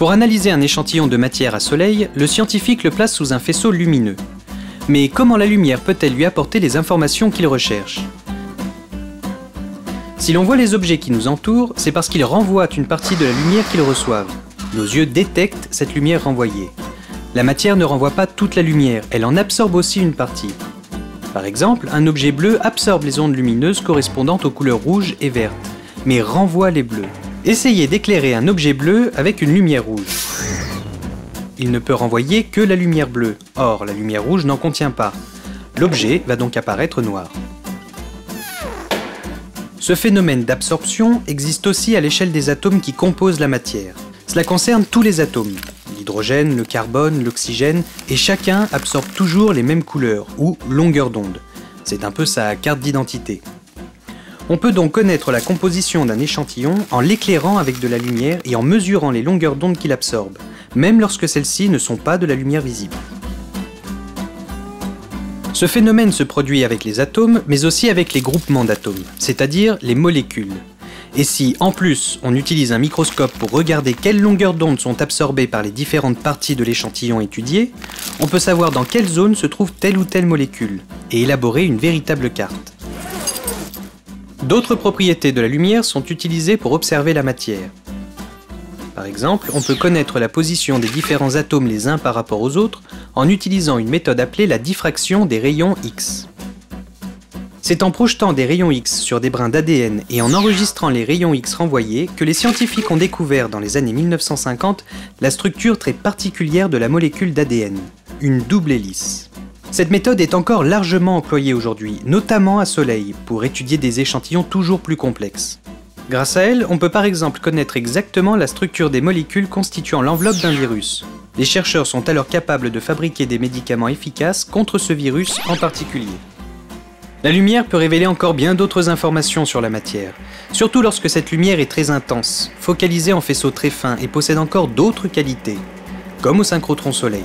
Pour analyser un échantillon de matière à soleil, le scientifique le place sous un faisceau lumineux. Mais comment la lumière peut-elle lui apporter les informations qu'il recherche? Si l'on voit les objets qui nous entourent, c'est parce qu'ils renvoient une partie de la lumière qu'ils reçoivent. Nos yeux détectent cette lumière renvoyée. La matière ne renvoie pas toute la lumière, elle en absorbe aussi une partie. Par exemple, un objet bleu absorbe les ondes lumineuses correspondantes aux couleurs rouge et verte, mais renvoie les bleus. Essayez d'éclairer un objet bleu avec une lumière rouge. Il ne peut renvoyer que la lumière bleue, or la lumière rouge n'en contient pas. L'objet va donc apparaître noir. Ce phénomène d'absorption existe aussi à l'échelle des atomes qui composent la matière. Cela concerne tous les atomes, l'hydrogène, le carbone, l'oxygène, et chacun absorbe toujours les mêmes couleurs, ou longueurs d'onde. C'est un peu sa carte d'identité. On peut donc connaître la composition d'un échantillon en l'éclairant avec de la lumière et en mesurant les longueurs d'onde qu'il absorbe, même lorsque celles-ci ne sont pas de la lumière visible. Ce phénomène se produit avec les atomes, mais aussi avec les groupements d'atomes, c'est-à-dire les molécules. Et si, en plus, on utilise un microscope pour regarder quelles longueurs d'onde sont absorbées par les différentes parties de l'échantillon étudié, on peut savoir dans quelle zone se trouve telle ou telle molécule, et élaborer une véritable carte. D'autres propriétés de la lumière sont utilisées pour observer la matière. Par exemple, on peut connaître la position des différents atomes les uns par rapport aux autres en utilisant une méthode appelée la diffraction des rayons X. C'est en projetant des rayons X sur des brins d'ADN et en enregistrant les rayons X renvoyés que les scientifiques ont découvert dans les années 1950 la structure très particulière de la molécule d'ADN, une double hélice. Cette méthode est encore largement employée aujourd'hui, notamment à soleil, pour étudier des échantillons toujours plus complexes. Grâce à elle, on peut par exemple connaître exactement la structure des molécules constituant l'enveloppe d'un virus. Les chercheurs sont alors capables de fabriquer des médicaments efficaces contre ce virus en particulier. La lumière peut révéler encore bien d'autres informations sur la matière, surtout lorsque cette lumière est très intense, focalisée en faisceaux très fins et possède encore d'autres qualités, comme au synchrotron soleil.